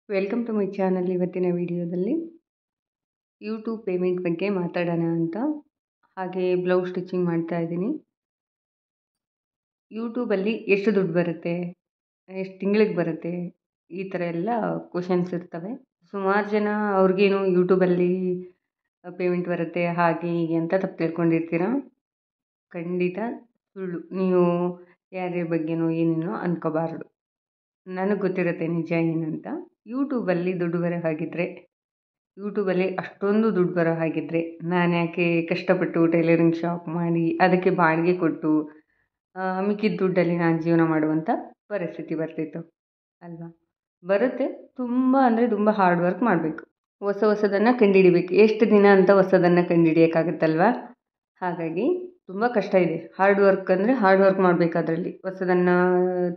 Welcome to my channel. ಇವತ್ತಿನ ವಿಡಿಯೋದಲ್ಲಿ YouTube payment ಬಗ್ಗೆ ಮಾತಾಡೋಣ ಅಂತ. ಹಾಗೆ ಬ್ಲೌಸ್ ಸ್ಟಿಚಿಂಗ್ ಮಾಡ್ತಾ ಇದ್ದೀನಿ. ಯೂಟ್ಯೂಬಲ್ಲಿ ಎಷ್ಟು ದುಡ್ಡು ಬರುತ್ತೆ, ಎಷ್ಟು ತಿಂಗಳಿಗೆ ಬರುತ್ತೆ, ಈ ಥರ ಎಲ್ಲ ಕ್ವಶನ್ಸ್ ಇರ್ತವೆ. ಸುಮಾರು ಜನ ಅವ್ರಿಗೇನು ಯೂಟ್ಯೂಬಲ್ಲಿ ಪೇಮೆಂಟ್ ಬರುತ್ತೆ ಹಾಗೆ ಹೀಗೆ ಅಂತ ತಪ್ಪು ತಿಳ್ಕೊಂಡಿರ್ತೀರ. ಖಂಡಿತ ಸುಳ್ಳು. ನೀವು ಯಾರ್ಯಾರ ಬಗ್ಗೆನೋ ಏನೇನೋ ಅಂದ್ಕೋಬಾರ್ದು. ನನಗೆ ಗೊತ್ತಿರುತ್ತೆ ನಿಜ ಏನಂತ. ಯೂಟ್ಯೂಬಲ್ಲಿ ದುಡ್ಡು ಬರೋ ಹಾಗಿದ್ದರೆ, ಯೂಟ್ಯೂಬಲ್ಲಿ ಅಷ್ಟೊಂದು ದುಡ್ಡು ಬರೋ ಹಾಗಿದ್ದರೆ ನಾನು ಯಾಕೆ ಕಷ್ಟಪಟ್ಟು ಟೈಲರಿಂಗ್ ಶಾಪ್ ಮಾಡಿ ಅದಕ್ಕೆ ಬಾಡಿಗೆ ಕೊಟ್ಟು ಮಿಕ್ಕಿದ ದುಡ್ಡಲ್ಲಿ ನಾನು ಜೀವನ ಮಾಡುವಂಥ ಪರಿಸ್ಥಿತಿ ಬರ್ತಿತ್ತು ಅಲ್ವಾ? ಬರುತ್ತೆ. ತುಂಬ ಅಂದರೆ ತುಂಬ ಹಾರ್ಡ್ ವರ್ಕ್ ಮಾಡಬೇಕು. ಹೊಸದನ್ನು ಕಂಡುಹಿಡಿಬೇಕು. ಎಷ್ಟು ದಿನ ಅಂತ ಹೊಸದನ್ನು ಕಂಡುಹಿಡಿಯೋಕ್ಕಾಗುತ್ತಲ್ವಾ? ಹಾಗಾಗಿ ತುಂಬ ಕಷ್ಟ ಇದೆ. ಹಾರ್ಡ್ ವರ್ಕ್ ಅಂದರೆ ಹಾರ್ಡ್ ವರ್ಕ್ ಮಾಡಬೇಕು. ಅದರಲ್ಲಿ ಹೊಸದನ್ನು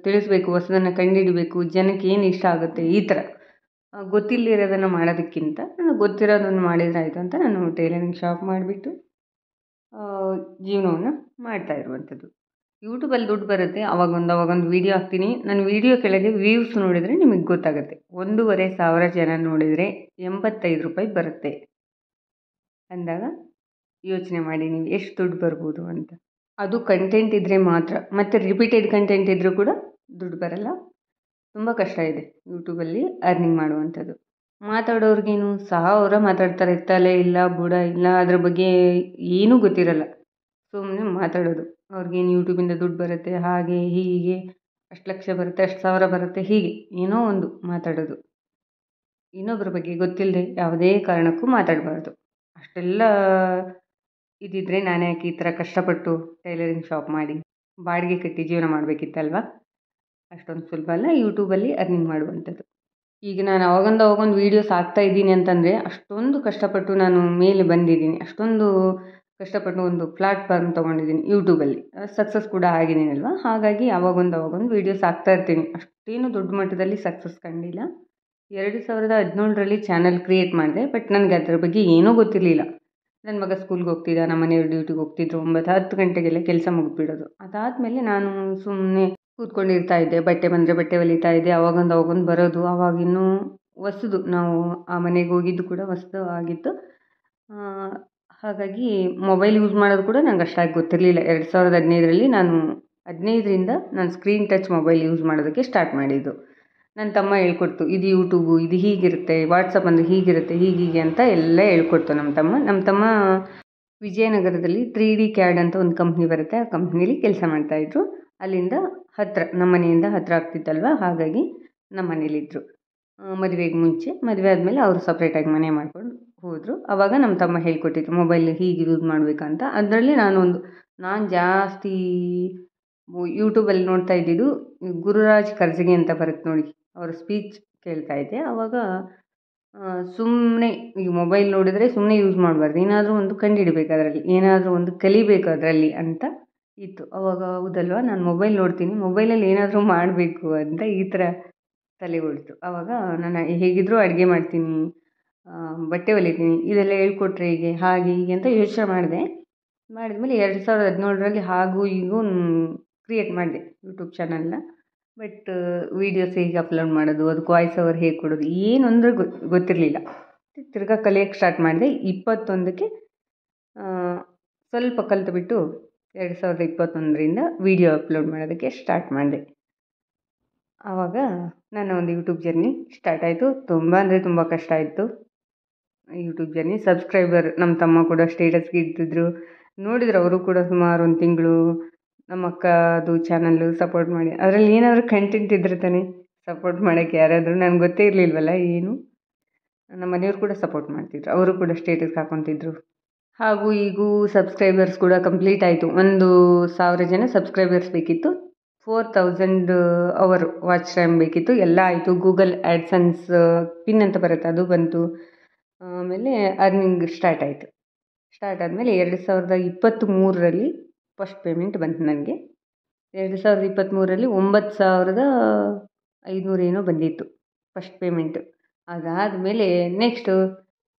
ತಿಳಿಸ್ಬೇಕು, ಹೊಸದನ್ನು ಕಂಡುಹಿಡಿಬೇಕು, ಜನಕ್ಕೆ ಏನು ಇಷ್ಟ ಆಗುತ್ತೆ, ಈ ಥರ ಗೊತ್ತಿಲ್ಲದಿರೋದನ್ನು ಮಾಡೋದಕ್ಕಿಂತ ನನಗೆ ಗೊತ್ತಿರೋದನ್ನು ಮಾಡಿದರೆ ಆಯಿತು ಅಂತ ನಾನು ಟೈಲರಿಂಗ್ ಶಾಪ್ ಮಾಡಿಬಿಟ್ಟು ಜೀವನವನ್ನು ಮಾಡ್ತಾ ಇರುವಂಥದ್ದು. ಯೂಟ್ಯೂಬಲ್ಲಿ ದುಡ್ಡು ಬರುತ್ತೆ. ಅವಾಗೊಂದು ವೀಡಿಯೋ ಹಾಕ್ತೀನಿ. ನನ್ನ ವೀಡಿಯೋ ಕೆಳಗೆ ವ್ಯೂಸ್ ನೋಡಿದರೆ ನಿಮಗೆ ಗೊತ್ತಾಗುತ್ತೆ. 1,500 ಜನ ನೋಡಿದರೆ 85 ರೂಪಾಯಿ ಬರುತ್ತೆ ಅಂದಾಗ ಯೋಚನೆ ಮಾಡಿ ನೀವು ಎಷ್ಟು ದುಡ್ಡು ಬರ್ಬೋದು ಅಂತ. ಅದು ಕಂಟೆಂಟ್ ಇದ್ದರೆ ಮಾತ್ರ. ಮತ್ತು ರಿಪೀಟೆಡ್ ಕಂಟೆಂಟ್ ಇದ್ದರೂ ಕೂಡ ದುಡ್ಡು ಬರಲ್ಲ. ತುಂಬ ಕಷ್ಟ ಇದೆ ಯೂಟ್ಯೂಬಲ್ಲಿ ಅರ್ನಿಂಗ್ ಮಾಡುವಂಥದ್ದು. ಮಾತಾಡೋರಿಗೇನು ಸಹ ಅವರ ಮಾತಾಡ್ತಾರೆ, ತಲೆ ಇಲ್ಲ ಬುಡ ಇಲ್ಲ, ಅದ್ರ ಬಗ್ಗೆ ಏನೂ ಗೊತ್ತಿರಲ್ಲ, ಸುಮ್ಮನೆ ಮಾತಾಡೋದು. ಅವ್ರಿಗೇನು ಯೂಟ್ಯೂಬಿಂದ ದುಡ್ಡು ಬರುತ್ತೆ ಹಾಗೆ ಹೀಗೆ, ಅಷ್ಟು ಲಕ್ಷ ಬರುತ್ತೆ, ಅಷ್ಟು ಸಾವಿರ ಬರುತ್ತೆ, ಹೀಗೆ ಏನೋ ಒಂದು ಮಾತಾಡೋದು. ಇನ್ನೊಬ್ಬರ ಬಗ್ಗೆ ಗೊತ್ತಿಲ್ಲದೆ ಯಾವುದೇ ಕಾರಣಕ್ಕೂ ಮಾತಾಡಬಾರ್ದು. ಅಷ್ಟೆಲ್ಲ ಇದ್ದಿದ್ದರೆ ನಾನು ಯಾಕೆ ಈ ಥರ ಕಷ್ಟಪಟ್ಟು ಟೈಲರಿಂಗ್ ಶಾಪ್ ಮಾಡಿ ಬಾಡಿಗೆ ಕಟ್ಟಿ ಜೀವನ ಮಾಡಬೇಕಿತ್ತಲ್ವ? ಅಷ್ಟೊಂದು ಸುಲಭ ಅಲ್ಲ ಯೂಟ್ಯೂಬಲ್ಲಿ ಅರ್ನಿಂಗ್ ಮಾಡುವಂಥದ್ದು. ಈಗ ನಾನು ಅವಾಗೊಂದು ವೀಡಿಯೋಸ್ ಹಾಕ್ತಾ ಇದ್ದೀನಿ ಅಂತಂದರೆ ಅಷ್ಟೊಂದು ಕಷ್ಟಪಟ್ಟು ನಾನು ಮೇಲೆ ಬಂದಿದ್ದೀನಿ. ಅಷ್ಟೊಂದು ಕಷ್ಟಪಟ್ಟು ಒಂದು ಪ್ಲಾಟ್ಫಾರ್ಮ್ ತೊಗೊಂಡಿದ್ದೀನಿ ಯೂಟ್ಯೂಬಲ್ಲಿ. ಸಕ್ಸಸ್ ಕೂಡ ಆಗಿದ್ದೀನಲ್ವ? ಹಾಗಾಗಿ ಅವಾಗೊಂದು ವೀಡಿಯೋಸ್ ಹಾಕ್ತಾ ಇರ್ತೀನಿ. ಅಷ್ಟೇನು ದೊಡ್ಡ ಮಟ್ಟದಲ್ಲಿ ಸಕ್ಸಸ್ ಕಂಡಿಲ್ಲ. 2017ರಲ್ಲಿ ಚಾನಲ್ ಕ್ರಿಯೇಟ್ ಮಾಡಿದೆ. ಬಟ್ ನನಗೆ ಅದ್ರ ಬಗ್ಗೆ ಏನೂ ಗೊತ್ತಿರಲಿಲ್ಲ. ನನ್ನ ಮಗ ಸ್ಕೂಲ್ಗೆ ಹೋಗ್ತಿದ್ದ, ನಮ್ಮ ಮನೆಯವ್ರು ಡ್ಯೂಟಿಗೆ ಹೋಗ್ತಿದ್ರು. 9-10 ಗಂಟೆಗೆಲ್ಲ ಕೆಲಸ ಮುಗಿದ್ಬಿಡೋದು. ಅದಾದಮೇಲೆ ನಾನು ಸುಮ್ಮನೆ ಕೂತ್ಕೊಂಡಿರ್ತಾ ಇದ್ದೆ. ಬಟ್ಟೆ ಬಂದರೆ ಬಟ್ಟೆ ಹೊಲಿತಾ ಇದ್ದೆ. ಅವಾಗೊಂದು ಬರೋದು. ಅವಾಗಿನ್ನೂ ಹೊಸದು, ನಾವು ಆ ಮನೆಗೆ ಹೋಗಿದ್ದು ಕೂಡ ಹೊಸದು ಆಗಿತ್ತು. ಹಾಗಾಗಿ ಮೊಬೈಲ್ ಯೂಸ್ ಮಾಡೋದು ಕೂಡ ನಂಗೆ ಅಷ್ಟಾಗಿ ಗೊತ್ತಿರಲಿಲ್ಲ. 2015ರಲ್ಲಿ ನಾನು 15ರಿಂದ ನಾನು ಸ್ಕ್ರೀನ್ ಟಚ್ ಮೊಬೈಲ್ ಯೂಸ್ ಮಾಡೋದಕ್ಕೆ ಸ್ಟಾರ್ಟ್ ಮಾಡಿದ್ದು. ನನ್ನ ತಮ್ಮ ಹೇಳ್ಕೊಡ್ತು, ಇದು ಯೂಟ್ಯೂಬು, ಇದು ಹೀಗಿರುತ್ತೆ, ವಾಟ್ಸಪ್ ಅಂದರೆ ಹೀಗಿರುತ್ತೆ, ಹೀಗೆ ಅಂತ ಎಲ್ಲ ಹೇಳ್ಕೊಡ್ತು ನಮ್ಮ ತಮ್ಮ ವಿಜಯನಗರದಲ್ಲಿ 3D CAD ಅಂತ ಒಂದು ಕಂಪ್ನಿ ಬರುತ್ತೆ. ಆ ಕಂಪ್ನಿಲಿ ಕೆಲಸ ಮಾಡ್ತಾಯಿದ್ರು. ಅಲ್ಲಿಂದ ಹತ್ತಿರ, ನಮ್ಮ ಮನೆಯಿಂದ ಹತ್ತಿರ ಆಗ್ತಿತ್ತಲ್ವ? ಹಾಗಾಗಿ ನಮ್ಮ ಮನೇಲಿದ್ದರು ಮದುವೆಗೆ ಮುಂಚೆ. ಮದುವೆ ಆದಮೇಲೆ ಅವರು ಸಪ್ರೇಟಾಗಿ ಮನೆ ಮಾಡ್ಕೊಂಡು ಹೋದರು. ಆವಾಗ ನಮ್ಮ ತಮ್ಮ ಹೇಳ್ಕೊಟ್ಟಿದ್ರು ಮೊಬೈಲ್ ಹೀಗೆ ಯೂಸ್ ಮಾಡಬೇಕಂತ. ಅದರಲ್ಲಿ ನಾನು ಜಾಸ್ತಿ ಯೂಟ್ಯೂಬಲ್ಲಿ ನೋಡ್ತಾ ಇದ್ದಿದ್ದು ಗುರುರಾಜ್ ಕರ್ಜಗಿ ಅಂತ ಬರುತ್ತೆ ನೋಡಿ, ಅವರ ಸ್ಪೀಚ್ ಕೇಳ್ತಾ ಇದ್ದೆ. ಆವಾಗ ಸುಮ್ಮನೆ ಈಗ ಮೊಬೈಲ್ ನೋಡಿದರೆ ಸುಮ್ಮನೆ ಯೂಸ್ ಮಾಡಬಾರ್ದು, ಏನಾದರೂ ಒಂದು ಕಂಡುಹಿಡಬೇಕು, ಅದರಲ್ಲಿ ಏನಾದರೂ ಒಂದು ಕಲಿಬೇಕು ಅದರಲ್ಲಿ ಅಂತ ಇತ್ತು. ಅವಾಗ ಹೌದಲ್ವ, ನಾನು ಮೊಬೈಲ್ ನೋಡ್ತೀನಿ, ಮೊಬೈಲಲ್ಲಿ ಏನಾದರೂ ಮಾಡಬೇಕು ಅಂತ ಈ ಥರ ತಲೆ ಹೊಳಿತು. ಆವಾಗ ನಾನು ಹೇಗಿದ್ದರೂ ಅಡುಗೆ ಮಾಡ್ತೀನಿ, ಬಟ್ಟೆ ಹೊಲಿತೀನಿ, ಇದೆಲ್ಲ ಹೇಳ್ಕೊಟ್ರೆ ಹಾಗೆ ಹೀಗೆ ಅಂತ ಯೋಚನೆ ಮಾಡಿದ್ಮೇಲೆ 2017ರಲ್ಲಿ ಹಾಗೂ ಹೀಗೂ ಕ್ರಿಯೇಟ್ ಮಾಡಿದೆ ಯೂಟ್ಯೂಬ್ ಚಾನಲ್ನ. ಬಟ್ ವೀಡಿಯೋಸ್ ಹೇಗೆ ಅಪ್ಲೋಡ್ ಮಾಡೋದು, ಅದಕ್ಕೆ ವಾಯ್ಸ್ ಓವರ್ ಹೇಗೆ ಕೊಡೋದು, ಏನು ಅಂದರೆ ಗೊತ್ತಿರಲಿಲ್ಲ. ತಿರ್ಗಾ ಕಲಿಯೋಕ್ಕೆ ಸ್ಟಾರ್ಟ್ ಮಾಡಿದೆ. 21ಕ್ಕೆ ಸ್ವಲ್ಪ ಕಲಿತುಬಿಟ್ಟು 2021ರಿಂದ ವೀಡಿಯೋ ಅಪ್ಲೋಡ್ ಮಾಡೋದಕ್ಕೆ ಸ್ಟಾರ್ಟ್ ಮಾಡಿದೆ. ಆವಾಗ ನನ್ನ ಒಂದು ಯೂಟ್ಯೂಬ್ ಜರ್ನಿ ಸ್ಟಾರ್ಟ್ ಆಯಿತು. ತುಂಬ ಅಂದರೆ ತುಂಬ ಕಷ್ಟ ಆಯಿತು ಯೂಟ್ಯೂಬ್ ಜರ್ನಿ. ಸಬ್ಸ್ಕ್ರೈಬರ್ ನಮ್ಮ ತಮ್ಮ ಕೂಡ ಸ್ಟೇಟಸ್ಗೆ ಇಡ್ತಿದ್ರು, ನೋಡಿದ್ರು ಅವರು ಕೂಡ ಸುಮಾರು 1 ತಿಂಗಳು. ನಮ್ಮ ಅಕ್ಕದು ಚಾನಲ್ಲು ಸಪೋರ್ಟ್ ಮಾಡಿ, ಅದರಲ್ಲಿ ಏನಾದರೂ ಕಂಟೆಂಟ್ ಇದ್ರೆ ತಾನೇ ಸಪೋರ್ಟ್ ಮಾಡೋಕ್ಕೆ ಯಾರಾದರೂ. ನನಗೆ ಗೊತ್ತೇ ಇರಲಿಲ್ವಲ್ಲ ಏನು. ನಮ್ಮ ಮನೆಯವ್ರು ಕೂಡ ಸಪೋರ್ಟ್ ಮಾಡ್ತಿದ್ರು, ಅವರು ಕೂಡ ಸ್ಟೇಟಸ್ಗೆ ಹಾಕ್ಕೊತಿದ್ರು. ಹಾಗೂ ಈಗೂ ಸಬ್ಸ್ಕ್ರೈಬರ್ಸ್ ಕೂಡ ಕಂಪ್ಲೀಟ್ ಆಯಿತು. 1,000 ಜನ ಸಬ್ಸ್ಕ್ರೈಬರ್ಸ್ ಬೇಕಿತ್ತು. 4,000 ಅವರ್ ವಾಚ್ ಟೈಮ್ ಬೇಕಿತ್ತು. ಎಲ್ಲ ಆಯಿತು. ಗೂಗಲ್ ಆ್ಯಡ್ಸನ್ಸ್ ಪಿನ್ ಅಂತ ಬರುತ್ತೆ, ಅದು ಬಂತು. ಆಮೇಲೆ ಅರ್ನಿಂಗ್ ಸ್ಟಾರ್ಟ್ ಆಯಿತು. ಸ್ಟಾರ್ಟ್ ಆದಮೇಲೆ 2023ರಲ್ಲಿ ಫಸ್ಟ್ ಪೇಮೆಂಟ್ ಬಂತು ನನಗೆ. 2023ರಲ್ಲಿ 9,500 ಏನೋ ಬಂದಿತ್ತು ಫಸ್ಟ್ ಪೇಮೆಂಟು. ಅದಾದಮೇಲೆ ನೆಕ್ಸ್ಟು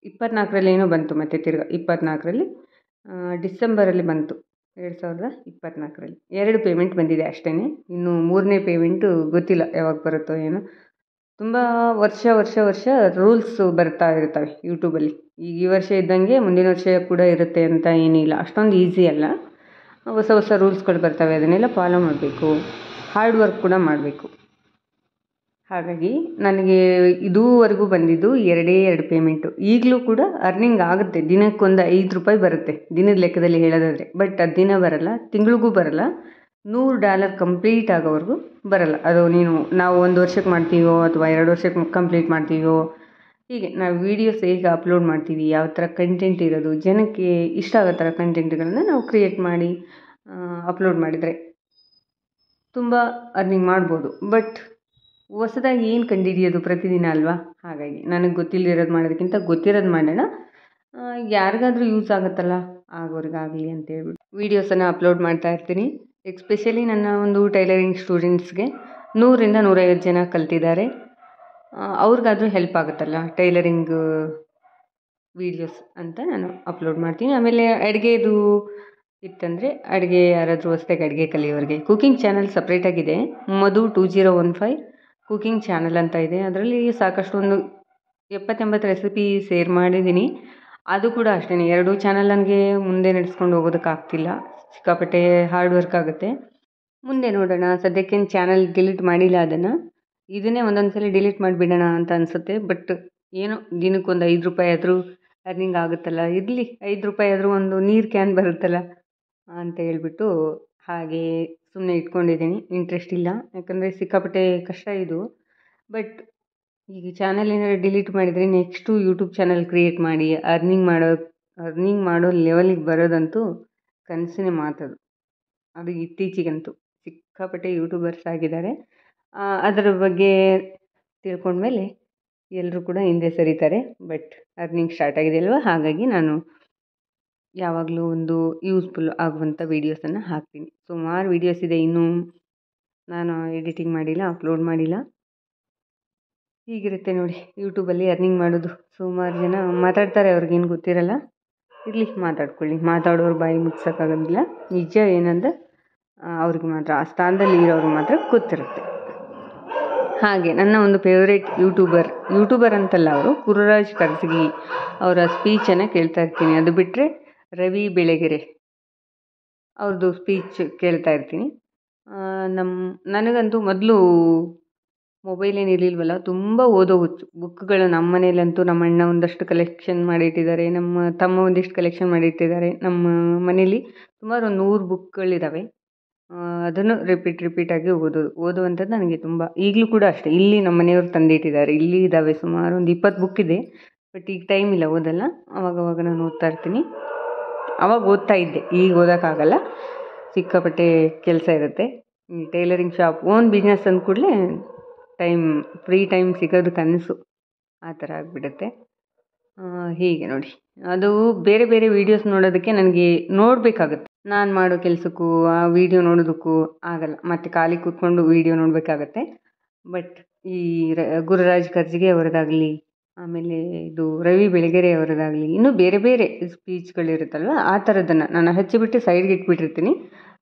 24ರಲ್ಲಿ ಏನೋ ಬಂತು, ಮತ್ತು ತಿರ್ಗಾ 24ರಲ್ಲಿ ಡಿಸೆಂಬರಲ್ಲಿ ಬಂತು. 2024ರಲ್ಲಿ 2 ಪೇಮೆಂಟ್ ಬಂದಿದೆ ಅಷ್ಟೇ. ಇನ್ನು 3ನೇ ಪೇಮೆಂಟು ಗೊತ್ತಿಲ್ಲ ಯಾವಾಗ ಬರುತ್ತೋ ಏನೋ. ತುಂಬ ವರ್ಷ ವರ್ಷ ವರ್ಷ ರೂಲ್ಸ್ ಬರ್ತಾ ಇರ್ತವೆ ಯೂಟ್ಯೂಬಲ್ಲಿ. ಈಗ ಈ ವರ್ಷ ಇದ್ದಂಗೆ ಮುಂದಿನ ವರ್ಷ ಕೂಡ ಇರುತ್ತೆ ಅಂತ ಏನಿಲ್ಲ, ಅಷ್ಟೊಂದು ಈಸಿ ಅಲ್ಲ. ಹೊಸ ಹೊಸ ರೂಲ್ಸ್ಗಳು ಬರ್ತವೆ, ಅದನ್ನೆಲ್ಲ ಫಾಲೋ ಮಾಡಬೇಕು, ಹಾರ್ಡ್ ವರ್ಕ್ ಕೂಡ ಮಾಡಬೇಕು. ಹಾಗಾಗಿ ನನಗೆ ಇದುವರೆಗೂ ಬಂದಿದ್ದು 2 ಪೇಮೆಂಟು. ಈಗಲೂ ಕೂಡ ಅರ್ನಿಂಗ್ ಆಗುತ್ತೆ, ದಿನಕ್ಕೊಂದು 5 ರೂಪಾಯಿ ಬರುತ್ತೆ ದಿನದ ಲೆಕ್ಕದಲ್ಲಿ ಹೇಳೋದಾದರೆ. ಬಟ್ ಅದು ದಿನ ಬರಲ್ಲ, ತಿಂಗಳಿಗೂ ಬರಲ್ಲ, $100 ಕಂಪ್ಲೀಟ್ ಆಗೋವರೆಗೂ ಬರಲ್ಲ. ಅದು ನಾವು 1 ವರ್ಷಕ್ಕೆ ಮಾಡ್ತೀವೋ ಅಥವಾ 2 ವರ್ಷಕ್ಕೆ ಕಂಪ್ಲೀಟ್ ಮಾಡ್ತೀವೋ, ಹೀಗೆ ನಾವು ವೀಡಿಯೋಸ್ ಹೇಗೆ ಅಪ್ಲೋಡ್ ಮಾಡ್ತೀವಿ, ಯಾವ ಥರ ಕಂಟೆಂಟ್ ಇರೋದು, ಜನಕ್ಕೆ ಇಷ್ಟ ಆಗೋ ಥರ ಕಂಟೆಂಟ್ಗಳನ್ನ ನಾವು ಕ್ರಿಯೇಟ್ ಮಾಡಿ ಅಪ್ಲೋಡ್ ಮಾಡಿದರೆ ತುಂಬ ಅರ್ನಿಂಗ್ ಮಾಡ್ಬೋದು. ಬಟ್ ಹೊಸದಾಗಿ ಏನು ಕಂಡುಹಿಡಿಯೋದು ಪ್ರತಿದಿನ ಅಲ್ವಾ? ಹಾಗಾಗಿ ನನಗೆ ಗೊತ್ತಿಲ್ಲದಿರೋದು ಮಾಡೋದಕ್ಕಿಂತ ಗೊತ್ತಿರೋದು ಮಾಡೋಣ, ಯಾರಿಗಾದರೂ ಯೂಸ್ ಆಗುತ್ತಲ್ಲ ಆಗೋರಿಗಾಗಲಿ ಅಂತ ಹೇಳ್ಬಿಟ್ಟು ವೀಡಿಯೋಸನ್ನು ಅಪ್ಲೋಡ್ ಮಾಡ್ತಾ ಇರ್ತೀನಿ. ಎಸ್ಪೆಷಲಿ ನನ್ನ ಒಂದು ಟೈಲರಿಂಗ್ ಸ್ಟೂಡೆಂಟ್ಸ್ಗೆ 100ರಿಂದ 150 ಜನ ಕಲ್ತಿದ್ದಾರೆ. ಅವ್ರಿಗಾದರೂ ಹೆಲ್ಪ್ ಆಗುತ್ತಲ್ಲ ಟೈಲರಿಂಗ್ ವೀಡಿಯೋಸ್ ಅಂತ ನಾನು ಅಪ್ಲೋಡ್ ಮಾಡ್ತೀನಿ. ಆಮೇಲೆ ಅಡುಗೆದು ಇತ್ತಂದರೆ ಅಡುಗೆ, ಯಾರಾದರೂ ಹೊಸ್ದಾಗಿ ಅಡುಗೆ ಕಲಿಯೋರಿಗೆ ಕುಕಿಂಗ್ ಚಾನಲ್ ಸಪ್ರೇಟಾಗಿದೆ. ಮಧು 2015 ಕುಕಿಂಗ್ ಚಾನಲ್ ಅಂತ ಇದೆ. ಅದರಲ್ಲಿ ಸಾಕಷ್ಟು ಒಂದು 70-80 ರೆಸಿಪಿ ಶೇರ್ ಮಾಡಿದ್ದೀನಿ. ಅದು ಕೂಡ ಅಷ್ಟೇ, 2 ಚಾನಲ್ ನನಗೆ ಮುಂದೆ ನಡೆಸ್ಕೊಂಡು ಹೋಗೋದಕ್ಕಾಗ್ತಿಲ್ಲ, ಸಿಕ್ಕಾಪಟ್ಟೆ ಹಾರ್ಡ್ ವರ್ಕ್ ಆಗುತ್ತೆ. ಮುಂದೆ ನೋಡೋಣ. ಸದ್ಯಕ್ಕೇನು ಚಾನಲ್ ಡಿಲೀಟ್ ಮಾಡಿಲ್ಲ, ಇದನ್ನೇ ಒಂದೊಂದು ಸಲ ಡಿಲೀಟ್ ಮಾಡಿಬಿಡೋಣ ಅಂತ ಅನಿಸುತ್ತೆ. ಬಟ್ ಏನೋ ದಿನಕ್ಕೊಂದು 5 ರೂಪಾಯಿ ಆದರೂ ಅರ್ನಿಂಗ್ ಆಗುತ್ತಲ್ಲ, ಇರಲಿ 5 ರೂಪಾಯಿ ಆದರೂ ಒಂದು ನೀರು ಕ್ಯಾನ್ ಬರುತ್ತಲ್ಲ ಅಂತ ಹೇಳ್ಬಿಟ್ಟು ಹಾಗೆ ಸುಮ್ಮನೆ ಇಟ್ಕೊಂಡಿದ್ದೀನಿ. ಇಂಟ್ರೆಸ್ಟ್ ಇಲ್ಲ, ಯಾಕಂದರೆ ಸಿಕ್ಕಾಪಟ್ಟೆ ಕಷ್ಟ ಇದು. ಬಟ್ ಈಗ ಚಾನಲ್ ಏನಾದ್ರು ಡಿಲೀಟ್ ಮಾಡಿದರೆ ನೆಕ್ಸ್ಟು ಯೂಟ್ಯೂಬ್ ಚಾನಲ್ ಕ್ರಿಯೇಟ್ ಮಾಡಿ ಅರ್ನಿಂಗ್ ಮಾಡೋ ಲೆವೆಲಿಗೆ ಬರೋದಂತೂ ಕನಸಿನ ಮಾತದು. ಅದು ಇತ್ತೀಚೆಗಂತೂ ಸಿಕ್ಕಾಪಟ್ಟೆ ಯೂಟ್ಯೂಬರ್ಸ್ ಆಗಿದ್ದಾರೆ. ಅದರ ಬಗ್ಗೆ ತಿಳ್ಕೊಂಡ್ಮೇಲೆ ಎಲ್ಲರೂ ಕೂಡ ಹಿಂದೆ ಸರಿತಾರೆ. ಬಟ್ ಅರ್ನಿಂಗ್ ಸ್ಟಾರ್ಟ್ ಆಗಿದೆ ಅಲ್ವಾ, ಹಾಗಾಗಿ ನಾನು ಯಾವಾಗಲೂ ಒಂದು ಯೂಸ್ಫುಲ್ ಆಗುವಂಥ ವೀಡಿಯೋಸನ್ನು ಹಾಕ್ತೀನಿ. ಸುಮಾರು ವೀಡಿಯೋಸ್ ಇದೆ, ಇನ್ನೂ ನಾನು ಎಡಿಟಿಂಗ್ ಮಾಡಿಲ್ಲ, ಅಪ್ಲೋಡ್ ಮಾಡಿಲ್ಲ. ಹೀಗಿರುತ್ತೆ ನೋಡಿ ಯೂಟ್ಯೂಬಲ್ಲಿ ಅರ್ನಿಂಗ್ ಮಾಡೋದು. ಸುಮಾರು ಜನ ಮಾತಾಡ್ತಾರೆ, ಅವ್ರಿಗೇನು ಗೊತ್ತಿರಲ್ಲ, ಇರಲಿ ಮಾತಾಡ್ಕೊಳ್ಳಿ. ಮಾತಾಡೋರು ಬಾಯಿ ಮುಚ್ಚೋಕ್ಕಾಗೋದಿಲ್ಲ. ನಿಜ ಏನಂದ್ರೆ ಅವ್ರಿಗೆ ಮಾತ್ರ, ಆ ಸ್ಥಾನದಲ್ಲಿ ಇರೋರಿಗೆ ಮಾತ್ರ ಗೊತ್ತಿರುತ್ತೆ. ಹಾಗೆ ನನ್ನ ಒಂದು ಫೇವ್ರೇಟ್ ಯೂಟ್ಯೂಬರ್ ಅಂತಲ್ಲ, ಅವರು ಗುರುರಾಜ್ ಕರ್ಜಗಿ ಅವರ ಸ್ಪೀಚನ್ನು ಕೇಳ್ತಾ ಇರ್ತೀನಿ. ಅದು ಬಿಟ್ಟರೆ ರವಿ ಬೆಳಗೆರೆ ಅವ್ರದ್ದು ಸ್ಪೀಚ್ ಕೇಳ್ತಾ ಇರ್ತೀನಿ. ನನಗಂತೂ ಮೊದಲು ಮೊಬೈಲ್ ಏನಿರಲಿಲ್ವಲ್ಲ, ತುಂಬ ಓದೋ ಹುಚ್ಚು. ಬುಕ್ಗಳು ನಮ್ಮ ಮನೇಲಂತೂ ನಮ್ಮ ಅಣ್ಣ ಒಂದಷ್ಟು ಕಲೆಕ್ಷನ್ ಮಾಡಿಟ್ಟಿದ್ದಾರೆ, ನಮ್ಮ ತಮ್ಮ ಒಂದಿಷ್ಟು ಕಲೆಕ್ಷನ್ ಮಾಡಿಟ್ಟಿದ್ದಾರೆ. ನಮ್ಮ ಮನೇಲಿ ಸುಮಾರು 100 ಬುಕ್ಗಳಿದ್ದಾವೆ. ಅದನ್ನು ರಿಪೀಟಾಗಿ ಓದುವಂಥದ್ದು ನನಗೆ ತುಂಬ. ಈಗಲೂ ಕೂಡ ಅಷ್ಟೇ, ಇಲ್ಲಿ ನಮ್ಮ ಮನೆಯವರು ತಂದಿಟ್ಟಿದ್ದಾರೆ, ಇಲ್ಲಿ ಇದ್ದಾವೆ ಸುಮಾರು ಒಂದು 20 ಬುಕ್ ಇದೆ. ಬಟ್ ಈಗ ಟೈಮ್ ಇಲ್ಲ, ಓದಲ್ಲ. ಅವಾಗವಾಗ ನಾನು ಓದ್ತಾ ಇರ್ತೀನಿ. ಅವಾಗ ಓದ್ತಾ ಇದ್ದೆ, ಈಗ ಓದೋಕ್ಕಾಗಲ್ಲ, ಸಿಕ್ಕಾಪಟ್ಟೆ ಕೆಲಸ ಇರುತ್ತೆ. ಈ ಟೈಲರಿಂಗ್ ಶಾಪ್ ಓನ್ ಬಿಸ್ನೆಸ್ ಅಂದ ಕೂಡಲೇ ಫ್ರೀ ಟೈಮ್ ಸಿಗೋದು ಕನಸು, ಆ ಥರ ಆಗಿಬಿಡುತ್ತೆ. ಹೀಗೆ ನೋಡಿ, ಅದು ಬೇರೆ ಬೇರೆ ವೀಡಿಯೋಸ್ ನೋಡೋದಕ್ಕೆ ನನಗೆ ನೋಡಬೇಕಾಗುತ್ತೆ. ನಾನು ಮಾಡೋ ಕೆಲಸಕ್ಕೂ ಆ ವೀಡಿಯೋ ನೋಡೋದಕ್ಕೂ ಆಗಲ್ಲ, ಮತ್ತು ಖಾಲಿ ಕೂತ್ಕೊಂಡು ವೀಡಿಯೋ ನೋಡಬೇಕಾಗತ್ತೆ. ಬಟ್ ಈ ಗುರುರಾಜ್ ಕರ್ಜಿಗೆ ಅವರದಾಗಲಿ, ಆಮೇಲೆ ಇದು ರವಿ ಬೆಳಗೆರೆ ಅವರದಾಗಲಿ, ಇನ್ನೂ ಬೇರೆ ಬೇರೆ ಸ್ಪೀಚ್ಗಳಿರುತ್ತಲ್ವ, ಆ ಥರದನ್ನು ನಾನು ಹಚ್ಚಿಬಿಟ್ಟು ಸೈಡ್ಗೆ ಇಟ್ಬಿಟ್ಟಿರ್ತೀನಿ.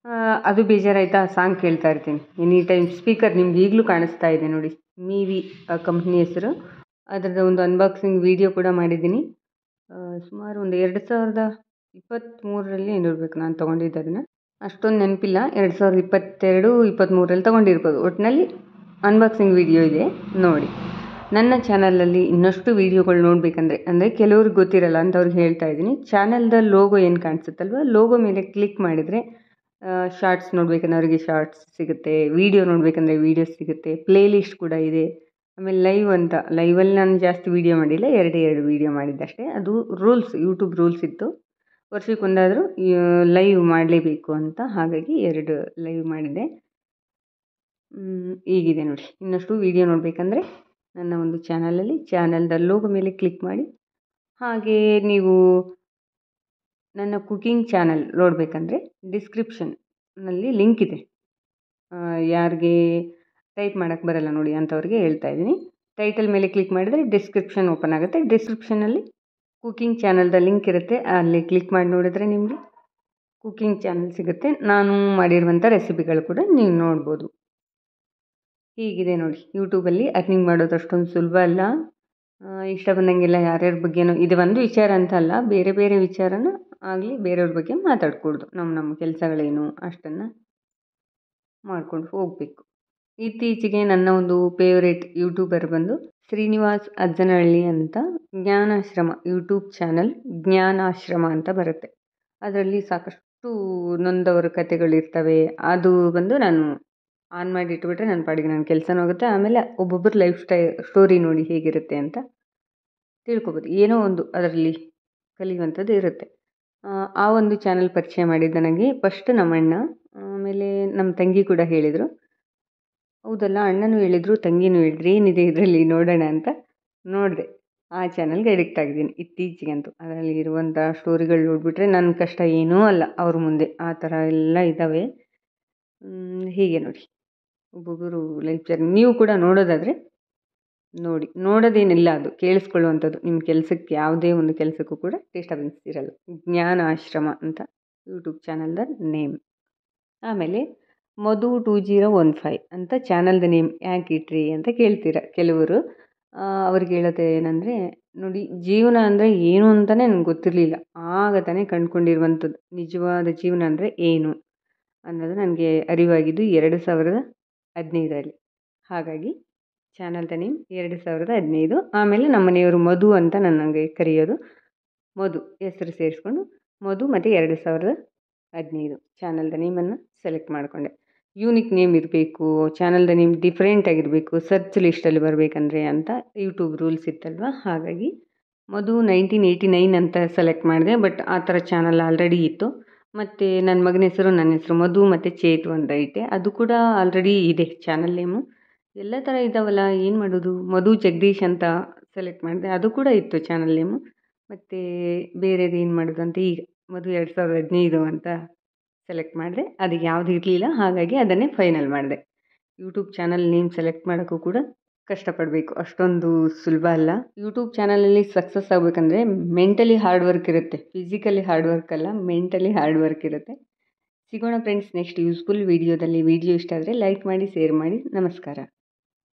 ಅದು ಬೇಜಾರಾಯ್ತಾ ಸಾಂಗ್ ಕೇಳ್ತಾ ಇರ್ತೀನಿ ಎನಿ ಟೈಮ್. ಸ್ಪೀಕರ್ ನಿಮ್ಗೆ ಈಗಲೂ ಕಾಣಿಸ್ತಾ ಇದೆ ನೋಡಿ, ಮೀವಿ ಕಂಪ್ನಿ ಹೆಸರು. ಅದರದ್ದು ಒಂದು ಅನ್ಬಾಕ್ಸಿಂಗ್ ವೀಡಿಯೋ ಕೂಡ ಮಾಡಿದ್ದೀನಿ. ಸುಮಾರು ಒಂದು 2023ರಲ್ಲಿ ಏನಿರಬೇಕು ನಾನು ತೊಗೊಂಡಿದ್ದೆ ಅದನ್ನು, ಅಷ್ಟೊಂದು ನೆನಪಿಲ್ಲ. 2022-23ರಲ್ಲಿ ತೊಗೊಂಡಿರ್ಬೋದು. ಒಟ್ಟಿನಲ್ಲಿ ಅನ್ಬಾಕ್ಸಿಂಗ್ ವೀಡಿಯೋ ಇದೆ, ನೋಡಿ. ನನ್ನ ಚಾನಲಲ್ಲಿ ಇನ್ನಷ್ಟು ವೀಡಿಯೋಗಳು ನೋಡಬೇಕಂದ್ರೆ, ಅಂದರೆ ಕೆಲವ್ರಿಗೆ ಗೊತ್ತಿರಲ್ಲ ಅಂತ ಅವ್ರಿಗೆ ಹೇಳ್ತಾ ಇದ್ದೀನಿ. ಚಾನಲ್ದ ಲೋಗೋ ಏನು ಕಾಣಿಸುತ್ತಲ್ವ, ಲೋಗೋ ಮೇಲೆ ಕ್ಲಿಕ್ ಮಾಡಿದರೆ ಶಾರ್ಟ್ಸ್ ನೋಡಬೇಕಂದ್ರೆ ಅವರಿಗೆ ಶಾರ್ಟ್ಸ್ ಸಿಗುತ್ತೆ, ವೀಡಿಯೋ ನೋಡಬೇಕಂದ್ರೆ ವೀಡಿಯೋಸ್ ಸಿಗುತ್ತೆ, ಪ್ಲೇ ಲಿಸ್ಟ್ ಕೂಡ ಇದೆ. ಆಮೇಲೆ ಲೈವಲ್ಲಿ ನಾನು ಜಾಸ್ತಿ ವೀಡಿಯೋ ಮಾಡಿಲ್ಲ, 2 ವೀಡಿಯೋ ಮಾಡಿದ್ದಷ್ಟೇ. ಅದು ಯೂಟ್ಯೂಬ್ ರೂಲ್ಸ್ ಇತ್ತು, ವರ್ಷಕ್ಕೊಂದಾದರೂ ಲೈವ್ ಮಾಡಲೇಬೇಕು ಅಂತ. ಹಾಗಾಗಿ 2 ಲೈವ್ ಮಾಡಿದ್ದೆ. ಈಗಿದೆ ನೋಡಿ. ಇನ್ನಷ್ಟು ವೀಡಿಯೋ ನೋಡಬೇಕಂದ್ರೆ ನನ್ನ ಒಂದು ಚಾನಲ್ದ ಲೋಗೋ ಮೇಲೆ ಕ್ಲಿಕ್ ಮಾಡಿ. ಹಾಗೆ ನೀವು ನನ್ನ ಕುಕಿಂಗ್ ಚಾನಲ್ ನೋಡಬೇಕಂದ್ರೆ ಡಿಸ್ಕ್ರಿಪ್ಷನ್ನಲ್ಲಿ ಲಿಂಕ್ ಇದೆ. ಯಾರಿಗೆ ಟೈಪ್ ಮಾಡೋಕ್ಕೆ ಬರಲ್ಲ ನೋಡಿ ಅಂಥವ್ರಿಗೆ ಹೇಳ್ತಾ ಇದ್ದೀನಿ. ಟೈಟಲ್ ಮೇಲೆ ಕ್ಲಿಕ್ ಮಾಡಿದರೆ ಡಿಸ್ಕ್ರಿಪ್ಷನ್ ಓಪನ್ ಆಗುತ್ತೆ. ಡಿಸ್ಕ್ರಿಪ್ಷನಲ್ಲಿ ಕುಕಿಂಗ್ ಚಾನಲ್ದ ಲಿಂಕ್ ಇರುತ್ತೆ, ಅಲ್ಲಿ ಕ್ಲಿಕ್ ಮಾಡಿ ನೋಡಿದ್ರೆ ನಿಮಗೆ ಕುಕಿಂಗ್ ಚಾನಲ್ ಸಿಗುತ್ತೆ. ನಾನು ಮಾಡಿರುವಂಥ ರೆಸಿಪಿಗಳು ಕೂಡ ನೀವು ನೋಡ್ಬೋದು. ಹೀಗಿದೆ ನೋಡಿ. ಯೂಟ್ಯೂಬಲ್ಲಿ ಅರ್ನಿಂಗ್ ಮಾಡೋದು ಅಷ್ಟೊಂದು ಸುಲಭ ಅಲ್ಲ. ಇಷ್ಟ ಬಂದಂಗೆಲ್ಲ ಯಾರ್ಯಾರ ಬಗ್ಗೆನೋ ಇದು ಒಂದು ವಿಚಾರ ಅಂತ ಅಲ್ಲ, ಬೇರೆ ಬೇರೆ ವಿಚಾರನ ಆಗಲಿ ಬೇರೆಯವ್ರ ಬಗ್ಗೆ ಮಾತಾಡ್ಕೊಡ್ದು. ನಮ್ಮ ಕೆಲಸಗಳೇನು ಅಷ್ಟನ್ನು ಮಾಡ್ಕೊಂಡು ಹೋಗಬೇಕು. ಇತ್ತೀಚೆಗೆ ನನ್ನ ಒಂದು ಫೇವ್ರೇಟ್ ಯೂಟ್ಯೂಬರ್ ಬಂದು ಶ್ರೀನಿವಾಸ್ ಅಜ್ಜನಹಳ್ಳಿ ಅಂತ ಜ್ಞಾನಾಶ್ರಮ ಯೂಟ್ಯೂಬ್ ಚಾನಲ್ ಜ್ಞಾನಾಶ್ರಮ ಅಂತ ಬರುತ್ತೆ. ಅದರಲ್ಲಿ ಸಾಕಷ್ಟು ನೊಂದವರ ಕಥೆಗಳಿರ್ತವೆ. ಅದು ಬಂದು ನಾನು ಆನ್ ಮಾಡಿ ಇಟ್ಬಿಟ್ರೆ ನನ್ನ ಪಾಡಿಗೆ ನನ್ನ ಕೆಲಸನೂ ಆಗುತ್ತೆ. ಆಮೇಲೆ ಒಬ್ಬೊಬ್ಬರು ಲೈಫ್ ಸ್ಟೋರಿ ನೋಡಿ ಹೇಗಿರುತ್ತೆ ಅಂತ ತಿಳ್ಕೊಬೋದು. ಏನೋ ಒಂದು ಅದರಲ್ಲಿ ಕಲಿಯುವಂಥದ್ದು ಇರುತ್ತೆ. ಆ ಒಂದು ಚಾನಲ್ ಪರಿಚಯ ಮಾಡಿದ್ದು ನನಗೆ ಫಸ್ಟ್ ನಮ್ಮ ಅಣ್ಣ, ಆಮೇಲೆ ನಮ್ಮ ತಂಗಿ ಕೂಡ ಹೇಳಿದರು. ಹೌದಲ್ಲ, ಅಣ್ಣನೂ ಹೇಳಿದರು ತಂಗಿನೂ ಹೇಳಿದ್ರು, ಏನಿದೆ ಇದರಲ್ಲಿ ನೋಡೋಣ ಅಂತ ನೋಡಿದೆ. ಆ ಚಾನಲ್ಗೆ ಅಡಿಕ್ಟ್ ಆಗಿದ್ದೀನಿ ಇತ್ತೀಚೆಗಂತೂ. ಅದರಲ್ಲಿ ಇರುವಂಥ ಸ್ಟೋರಿಗಳು ನೋಡಿಬಿಟ್ರೆ ನನ್ನ ಕಷ್ಟ ಏನೂ ಅಲ್ಲ ಅವ್ರ ಮುಂದೆ, ಆ ಥರ ಎಲ್ಲ ಇದ್ದಾವೆ. ಹೀಗೆ ನೋಡಿ ಒಬ್ಬೊಬ್ಬರು ಲೈಫ್ ಜರ್ನಿ. ನೀವು ಕೂಡ ನೋಡೋದಾದರೆ ನೋಡಿ. ನೋಡೋದೇನಿಲ್ಲ, ಅದು ಕೇಳಿಸ್ಕೊಳ್ಳುವಂಥದ್ದು. ನಿಮ್ಮ ಕೆಲಸಕ್ಕೆ ಯಾವುದೇ ಒಂದು ಕೆಲಸಕ್ಕೂ ಕೂಡ ಡಿಸ್ಟರ್ಬೆನ್ಸ್ ಇರಲ್ಲ. ಜ್ಞಾನಾಶ್ರಮ ಅಂತ ಯೂಟ್ಯೂಬ್ ಚಾನಲ್ದ ನೇಮ್. ಆಮೇಲೆ ಮಧು 2015 ಅಂತ ಚಾನಲ್ದ ನೇಮ್ ಯಾಕೆ ಇಟ್ರಿ ಅಂತ ಕೇಳ್ತೀರ ಕೆಲವರು. ಅವ್ರಿಗೆ ಹೇಳೋದು ಏನಂದರೆ, ನೋಡಿ ಜೀವನ ಅಂದರೆ ಏನು ಅಂತಲೇ ನನಗೆ ಗೊತ್ತಿರಲಿಲ್ಲ. ಆಗ ತಾನೇ ಕಂಡುಕೊಂಡಿರುವಂಥದ್ದು ನಿಜವಾದ ಜೀವನ ಅಂದರೆ ಏನು ಅನ್ನೋದು ನನಗೆ ಅರಿವಾಗಿದ್ದು 2015ರಲ್ಲಿ. ಹಾಗಾಗಿ ಚಾನಲ್ದ ನೇಮ್ 2015. ಆಮೇಲೆ ನಮ್ಮ ಮನೆಯವರು ಮಧು ಅಂತ ನನಗೆ ಕರೆಯೋದು. ಮಧು ಹೆಸರು ಸೇರಿಸ್ಕೊಂಡು ಮಧು ಮತ್ತು 2015 ಚಾನಲ್ದ ನೇಮನ್ನು ಸೆಲೆಕ್ಟ್ ಮಾಡಿಕೊಂಡೆ. ಯೂನಿಕ್ ನೇಮ್ ಇರಬೇಕು, ಚಾನಲ್ದ ನೇಮ್ ಡಿಫ್ರೆಂಟ್ ಆಗಿರಬೇಕು, ಸರ್ಚ್ ಲಿಸ್ಟಲ್ಲಿ ಬರಬೇಕಂದ್ರೆ ಅಂತ ಯೂಟ್ಯೂಬ್ ರೂಲ್ಸ್ ಇತ್ತಲ್ವ. ಹಾಗಾಗಿ ಮಧು 1989 ಅಂತ ಸೆಲೆಕ್ಟ್ ಮಾಡಿದೆ. ಬಟ್ ಆ ಥರ ಚಾನಲ್ ಆಲ್ರೆಡಿ ಇತ್ತು. ಮತ್ತು ನನ್ನ ಮಗನ ಹೆಸರು ನನ್ನ ಹೆಸರು ಮಧು ಮತ್ತು ಚೇತು ಅಂತ ಇಟ್ಟೆ. ಅದು ಕೂಡ ಆಲ್ರೆಡಿ ಇದೆ ಚಾನಲ್ ನೇಮು. ಎಲ್ಲ ಥರ ಇದ್ದಾವಲ್ಲ, ಏನು ಮಾಡೋದು. ಮಧು ಜಗದೀಶ್ ಅಂತ ಸೆಲೆಕ್ಟ್ ಮಾಡಿದೆ, ಅದು ಕೂಡ ಇತ್ತು ಚಾನಲ್ ನೇಮು. ಮತ್ತು ಬೇರೆದು ಏನು ಮಾಡೋದು ಅಂತ ಈಗ ಮಧು 2015 ಅಂತ ಸೆಲೆಕ್ಟ್ ಮಾಡಿದೆ. ಅದಕ್ಕೆ ಯಾವುದು ಇರಲಿಲ್ಲ, ಹಾಗಾಗಿ ಅದನ್ನೇ ಫೈನಲ್ ಮಾಡಿದೆ. ಯೂಟ್ಯೂಬ್ ಚಾನಲ್ ನೇಮ್ ಸೆಲೆಕ್ಟ್ ಮಾಡೋಕ್ಕೂ ಕೂಡ ಕಷ್ಟಪಡಬೇಕು, ಅಷ್ಟೊಂದು ಸುಲಭ ಅಲ್ಲ. ಯೂಟ್ಯೂಬ್ ಚಾನಲಲ್ಲಿ ಸಕ್ಸಸ್ ಆಗಬೇಕಂದ್ರೆ ಮೆಂಟಲಿ ಹಾರ್ಡ್ ವರ್ಕ್ ಇರುತ್ತೆ, ಫಿಸಿಕಲಿ ಹಾರ್ಡ್ ವರ್ಕ್ ಅಲ್ಲ, ಮೆಂಟಲಿ ಹಾರ್ಡ್ ವರ್ಕ್ ಇರುತ್ತೆ. ಸಿಗೋಣ ಫ್ರೆಂಡ್ಸ್ ನೆಕ್ಸ್ಟ್ ಯೂಸ್ಫುಲ್ ವೀಡಿಯೋದಲ್ಲಿ. ವಿಡಿಯೋ ಇಷ್ಟ ಆದರೆ ಲೈಕ್ ಮಾಡಿ, ಶೇರ್ ಮಾಡಿ. ನಮಸ್ಕಾರ.